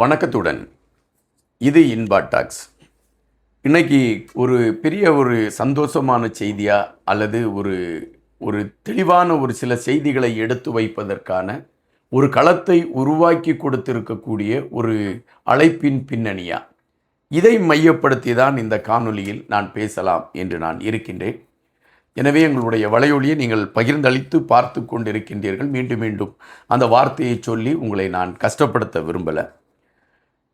வணக்கத்துடன் இது இன்பா டாக்ஸ். இன்னைக்கு ஒரு பெரிய சந்தோஷமான செய்தியா அல்லது ஒரு தெளிவான சில செய்திகளை எடுத்து வைப்பதற்கான ஒரு களத்தை உருவாக்கி கொடுத்திருக்கக்கூடிய ஒரு அழைப்பின் பின்னணியா, இதை மையப்படுத்தி தான் இந்த காணொளியில் நான் பேசலாம் என்று நான் இருக்கின்றேன். எனவே எங்களுடைய வலையொலியை நீங்கள் பகிர்ந்தளித்து பார்த்து கொண்டிருக்கின்றீர்கள். மீண்டும் மீண்டும் அந்த வார்த்தையை சொல்லி உங்களை நான் கஷ்டப்படுத்த விரும்பலை.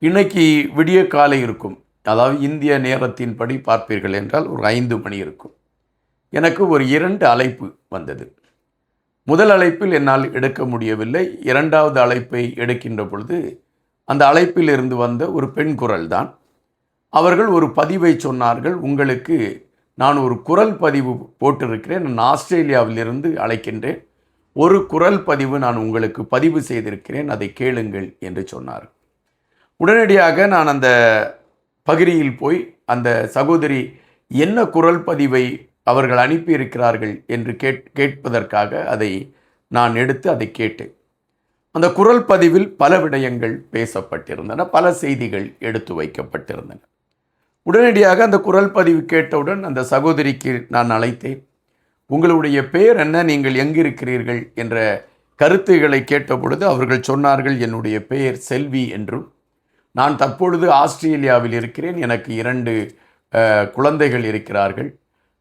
இன்னைக்கு விடிய காலை இருக்கும், அதாவது இந்திய நேரத்தின்படி பார்ப்பீர்கள் என்றால் ஒரு 5 மணி இருக்கும். எனக்கு ஒரு 2 அழைப்பு வந்தது. முதல் அழைப்பில் என்னால் எடுக்க முடியவில்லை. 2வது அழைப்பை எடுக்கின்ற பொழுது அந்த அழைப்பில் இருந்து வந்த ஒரு பெண் குரல் தான். அவர்கள் ஒரு பதிவை சொன்னார்கள். உங்களுக்கு நான் ஒரு குரல் பதிவு போட்டிருக்கிறேன், நான் ஆஸ்திரேலியாவிலிருந்து அழைக்கின்றேன், ஒரு குரல் பதிவு நான் உங்களுக்கு பதிவு செய்திருக்கிறேன், அதை கேளுங்கள் என்று சொன்னார். உடனடியாக நான் அந்த பகுதியில் போய் அந்த சகோதரி என்ன குரல் பதிவை அவர்கள் அனுப்பியிருக்கிறார்கள் என்று கேட்பதற்காக அதை நான் எடுத்து அதை கேட்டேன். அந்த குரல் பதிவில் பல விடயங்கள் பேசப்பட்டிருந்தன, பல செய்திகள் எடுத்து வைக்கப்பட்டிருந்தன. உடனடியாக அந்த குரல் பதிவு கேட்டவுடன் அந்த சகோதரிக்கு நான் அழைத்தேன். உங்களுடைய பெயர் என்ன, நீங்கள் எங்கிருக்கிறீர்கள் என்ற கருத்துக்களை கேட்டபொழுது அவர்கள் சொன்னார்கள், என்னுடைய பெயர் செல்வி என்றும், நான் தற்பொழுது ஆஸ்திரேலியாவில் இருக்கிறேன், எனக்கு 2 குழந்தைகள் இருக்கிறார்கள்,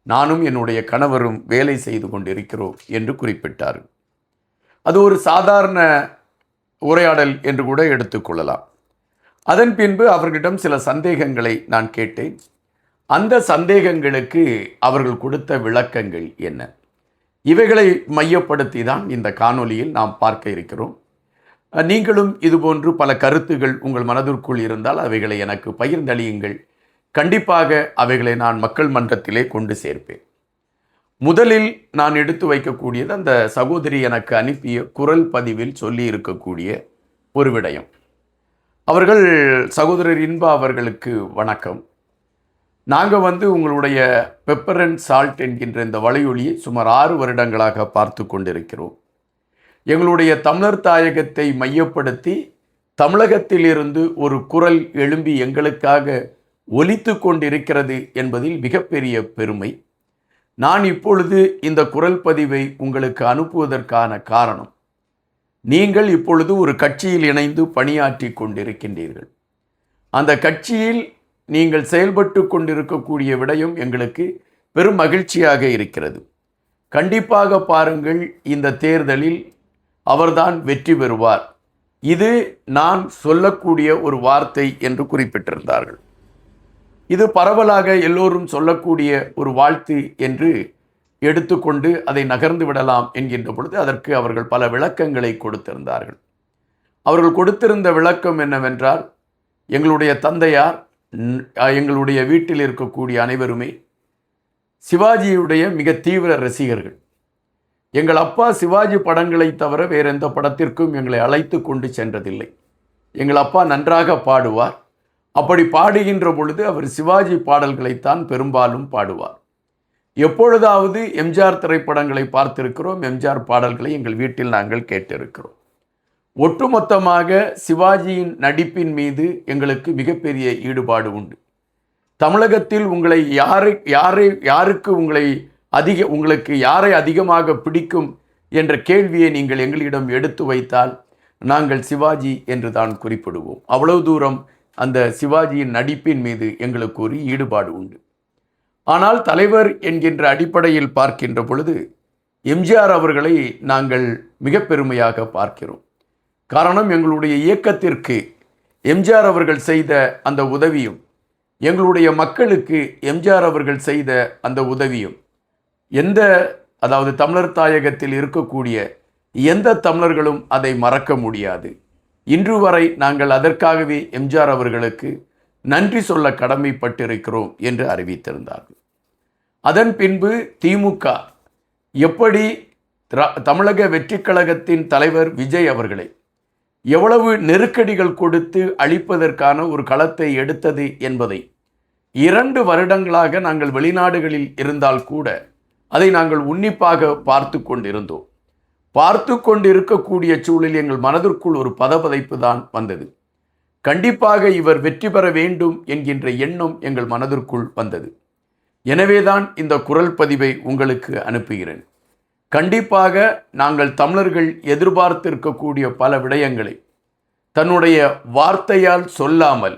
நானும் என்னுடைய கணவரும் வேலை செய்து கொண்டிருக்கிறோம் என்று குறிப்பிட்டார்கள். அது ஒரு சாதாரண உரையாடல் என்று கூட எடுத்துக்கொள்ளலாம். அதன் பின்பு அவர்களிடம் சில சந்தேகங்களை நான் கேட்டேன். அந்த சந்தேகங்களுக்கு அவர்கள் கொடுத்த விளக்கங்கள் என்ன, இவைகளை மையப்படுத்தி தான் இந்த காணொளியில் நாம் பார்க்க இருக்கிறோம். நீங்களும் இதுபோன்று பல கருத்துகள் உங்கள் மனதிற்குள் இருந்தால் அவைகளை எனக்கு பகிர்ந்தளியுங்கள். கண்டிப்பாக அவைகளை நான் மக்கள் மன்றத்திலே கொண்டு சேர்ப்பேன். முதலில் நான் எடுத்து வைக்கக்கூடியது அந்த சகோதரி எனக்கு அனுப்பிய குரல் பதிவில் சொல்லி இருக்கக்கூடிய ஒரு விடயம். அவர்கள் சகோதரர் இன்பா அவர்களுக்கு வணக்கம். நாங்கள் உங்களுடைய பெப்பர் அண்ட் சால்ட் என்கின்ற இந்த வலையொலியை சுமார் 6 வருடங்களாக பார்த்து கொண்டிருக்கிறோம். எங்களுடைய தமிழர் தாயகத்தை மையப்படுத்தி தமிழகத்திலிருந்து ஒரு குரல் எழும்பி எங்களுக்காக ஒலித்து கொண்டிருக்கிறது என்பதில் மிகப்பெரிய பெருமை. நான் இப்பொழுது இந்த குரல் பதிவை உங்களுக்கு அனுப்புவதற்கான காரணம், நீங்கள் இப்பொழுது ஒரு கட்சியில் இணைந்து பணியாற்றி கொண்டிருக்கின்றீர்கள். அந்த கட்சியில் நீங்கள் செயல்பட்டு கொண்டிருக்கக்கூடிய விடயம் எங்களுக்கு பெரும் மகிழ்ச்சியாக இருக்கிறது. கண்டிப்பாக பாருங்கள், இந்த தேர்தலில் அவர்தான் வெற்றி பெறுவார், இது நான் சொல்லக்கூடிய ஒரு வார்த்தை என்று குறிப்பிட்டிருந்தார்கள். இது பரவலாக எல்லோரும் சொல்லக்கூடிய ஒரு வாழ்த்து என்று எடுத்துக்கொண்டு அதை நகர்ந்து விடலாம் என்கின்ற பொழுது அதற்கு அவர்கள் பல விளக்கங்களை கொடுத்திருந்தார்கள். அவர்கள் கொடுத்திருந்த விளக்கம் என்னவென்றால், எங்களுடைய தந்தையார், எங்களுடைய வீட்டில் இருக்கக்கூடிய அனைவருமே சிவாஜியுடைய மிக தீவிர ரசிகர்கள். எங்கள் அப்பா சிவாஜி படங்களை தவிர வேறு எந்த படத்திற்கும் எங்களை அழைத்து கொண்டு சென்றதில்லை. எங்கள் அப்பா நன்றாக பாடுவார். அப்படி பாடுகின்ற பொழுது அவர் சிவாஜி பாடல்களைத்தான் பெரும்பாலும் பாடுவார். எப்பொழுதாவது எம்ஜிஆர் திரைப்படங்களை பார்த்திருக்கிறோம், எம்ஜிஆர் பாடல்களை எங்கள் வீட்டில் நாங்கள் கேட்டிருக்கிறோம். ஒட்டுமொத்தமாக சிவாஜியின் நடிப்பின் மீது எங்களுக்கு மிகப்பெரிய ஈடுபாடு உண்டு. தமிழகத்தில் உங்களை உங்களுக்கு யாரை அதிகமாக பிடிக்கும் என்ற கேள்வியை நீங்கள் எங்களிடம் எடுத்து வைத்தால் நாங்கள் சிவாஜி என்று தான் குறிப்பிடுவோம். அவ்வளவு தூரம் அந்த சிவாஜியின் நடிப்பின் மீது எங்களுக்கு ஒரு ஈடுபாடு உண்டு. ஆனால் தலைவர் என்கின்ற அடிப்படையில் பார்க்கின்ற பொழுது எம்ஜிஆர் அவர்களை நாங்கள் மிக பெருமையாக பார்க்கிறோம். காரணம், எங்களுடைய இயக்கத்திற்கு எம்ஜிஆர் அவர்கள் செய்த அந்த உதவியும், எங்களுடைய மக்களுக்கு எம்ஜிஆர் அவர்கள் செய்த அந்த உதவியும் அதாவது தமிழர் தாயகத்தில் இருக்கக்கூடிய எந்த தமிழர்களும் அதை மறக்க முடியாது. இன்று வரை நாங்கள் அதற்காகவே எம்ஜிஆர் அவர்களுக்கு நன்றி சொல்ல கடமைப்பட்டிருக்கிறோம் என்று அறிவித்திருந்தார்கள். அதன் பின்பு திமுக எப்படி தமிழக வெற்றி கழகத்தின் தலைவர் விஜய் அவர்களை எவ்வளவு நெருக்கடிகள் கொடுத்து அழிப்பதற்கான ஒரு களத்தை எடுத்தது என்பதை 2 வருடங்களாக நாங்கள் வெளிநாடுகளில் இருந்தால் கூட அதை நாங்கள் உன்னிப்பாக பார்த்து கொண்டிருந்தோம். பார்த்து கொண்டிருக்கக்கூடிய சூழலில் எங்கள் மனதிற்குள் ஒரு பதபதைப்பு தான் வந்தது. கண்டிப்பாக இவர் வெற்றி பெற வேண்டும் என்கின்ற எண்ணம் எங்கள் மனதிற்குள் வந்தது. எனவேதான் இந்த குரல் பதிவை உங்களுக்கு அனுப்புகிறேன். கண்டிப்பாக நாங்கள் தமிழர்கள் எதிர்பார்த்திருக்கக்கூடிய பல விடயங்களை தன்னுடைய வார்த்தையால் சொல்லாமல்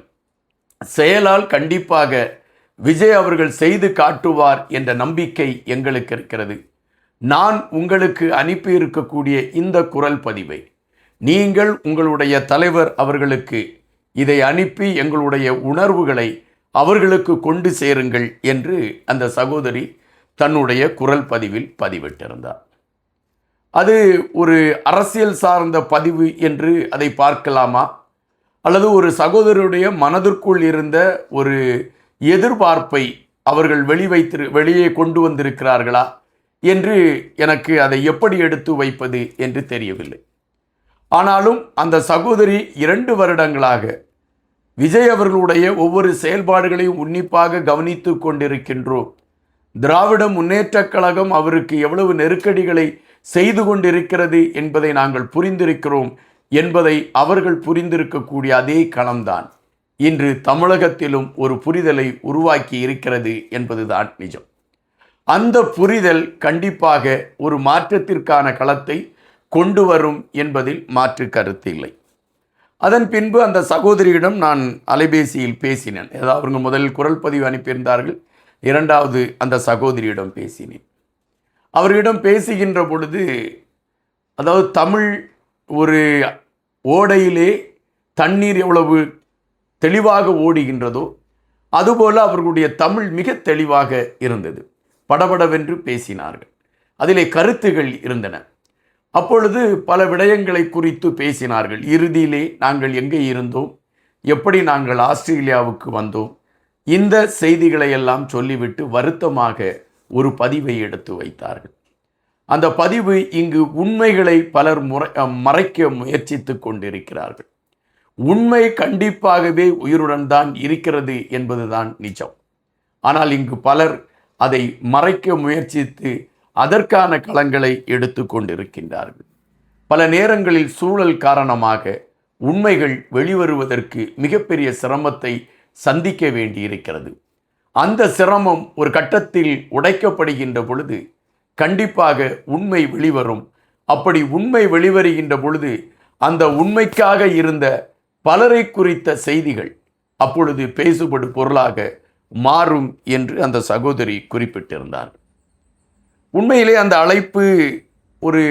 செயலால் கண்டிப்பாக விஜய் அவர்கள் செய்து காட்டுவார் என்ற நம்பிக்கை எங்களுக்கு இருக்கிறது. நான் உங்களுக்கு அனுப்பியிருக்கக்கூடிய இந்த குரல் பதிவை நீங்கள் உங்களுடைய தலைவர் அவர்களுக்கு இதை அனுப்பி எங்களுடைய உணர்வுகளை அவர்களுக்கு கொண்டு சேருங்கள் என்று அந்த சகோதரி தன்னுடைய குரல் பதிவில் பதிவிட்டிருந்தார். அது ஒரு அரசியல் சார்ந்த பதிவு என்று அதை பார்க்கலாமா, அல்லது ஒரு சகோதரருடைய மனதிற்குள் இருந்த ஒரு எதிர்பார்ப்பை அவர்கள் வெளியே கொண்டு வந்திருக்கிறார்களா என்று எனக்கு அதை எப்படி எடுத்து வைப்பது என்று தெரியவில்லை. ஆனாலும் அந்த சகோதரி 2 வருடங்களாக விஜய் அவர்களுடைய ஒவ்வொரு செயல்பாடுகளையும் உன்னிப்பாக கவனித்து கொண்டிருக்கின்றோம். திராவிட முன்னேற்றக் கழகம் அவருக்கு எவ்வளவு நெருக்கடிகளை செய்து கொண்டிருக்கிறது என்பதை நாங்கள் புரிந்திருக்கிறோம் என்பதை அவர்கள் புரிந்திருக்கக்கூடிய அதே களம்தான் இன்று தமிழகத்திலும் ஒரு புரிதலை உருவாக்கி இருக்கிறது என்பதுதான் நிஜம். அந்த புரிதல் கண்டிப்பாக ஒரு மாற்றத்திற்கான களத்தை கொண்டு வரும் என்பதில் மாற்று கருத்து இல்லை. அதன் பின்பு அந்த சகோதரியிடம் நான் அலைபேசியில் பேசினேன். ஏதாவது அவங்க முதலில் குரல் பதிவு அனுப்பியிருந்தார்கள். 2வது அந்த சகோதரியிடம் பேசினேன். அவர்களிடம் பேசுகின்ற பொழுது, அதாவது தமிழ் ஒரு ஓடையிலே தண்ணீர் எவ்வளவு தெளிவாக ஓடுகின்றதோ அதுபோல அவர்களுடைய தமிழ் மிக தெளிவாக இருந்தது. படபடவென்று பேசினார்கள். அதிலே கருத்துகள் இருந்தன. அப்பொழுது பல விடயங்களை குறித்து பேசினார்கள். இறுதியிலே நாங்கள் எங்கே இருந்தோம், எப்படி நாங்கள் ஆஸ்திரேலியாவுக்கு வந்தோம், இந்த செய்திகளை எல்லாம் சொல்லிவிட்டு வருத்தமாக ஒரு பதிவை எடுத்து வைத்தார்கள். அந்த பதிவு இங்கு உண்மைகளை பலர் மறைக்க முயற்சித்து கொண்டிருக்கிறார்கள். உண்மை கண்டிப்பாகவே உயிருடன் தான் இருக்கிறது என்பதுதான் நிஜம். ஆனால் இங்கு பலர் அதை மறைக்க முயற்சித்து அதற்கான களங்களை எடுத்து கொண்டிருக்கின்றார்கள். பல நேரங்களில் சூழல் காரணமாக உண்மைகள் வெளிவருவதற்கு மிகப்பெரிய சிரமத்தை சந்திக்க வேண்டியிருக்கிறது. அந்த சிரமம் ஒரு கட்டத்தில் உடைக்கப்படுகின்ற பொழுது கண்டிப்பாக உண்மை வெளிவரும். அப்படி உண்மை வெளிவருகின்ற பொழுது அந்த உண்மைக்காக இருந்த பலரை குறித்த செய்திகள் அப்பொழுது பேசுபடு பொருளாக மாறும் என்று அந்த சகோதரி குறிப்பிட்டிருந்தார். உண்மையிலே அந்த அழைப்பு ஒரு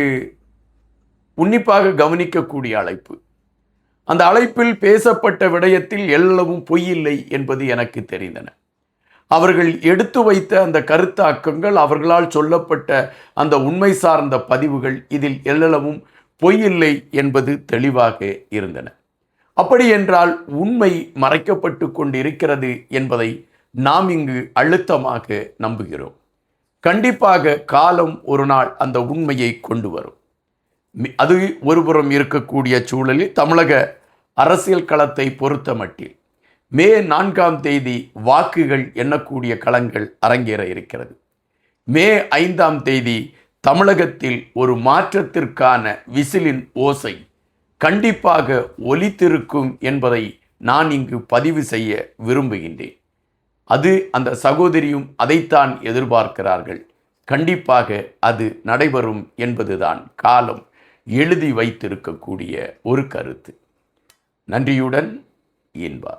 உன்னிப்பாக கவனிக்கக்கூடிய அழைப்பு. அந்த அழைப்பில் பேசப்பட்ட விடயத்தில் எல்லவும் பொய்யில்லை என்பது எனக்கு தெரிந்தன. அவர்கள் எடுத்து வைத்த அந்த கருத்தாக்கங்கள், அவர்களால் சொல்லப்பட்ட அந்த உண்மை சார்ந்த பதிவுகள், இதில் எல்லளவும் பொய்யில்லை என்பது தெளிவாக இருந்தன. அப்படி என்றால் உண்மை மறைக்கப்பட்டு கொண்டிருக்கிறது என்பதை நாம் இங்கு அழுத்தமாக நம்புகிறோம். கண்டிப்பாக காலம் ஒரு நாள் அந்த உண்மையை கொண்டு வரும். அது ஒருபுறம் இருக்கக்கூடிய சூழலில் தமிழக அரசியல் களத்தை பொறுத்த மட்டில் மே 4ஆம் தேதி வாக்குகள் எண்ணக்கூடிய களங்கள் அரங்கேற இருக்கிறது. மே 5ஆம் தேதி தமிழகத்தில் ஒரு மாற்றத்திற்கான விசிலின் ஓசை கண்டிப்பாக ஒலித்திருக்கும் என்பதை நான் இங்கு பதிவு செய்ய விரும்புகின்றேன். அது அந்த சகோதரியும் அதைத்தான் எதிர்பார்க்கிறார்கள். கண்டிப்பாக அது நடைபெறும் என்பதுதான் காலம் எழுதி வைத்திருக்கக்கூடிய ஒரு கருத்து. நன்றியுடன் இன்பா.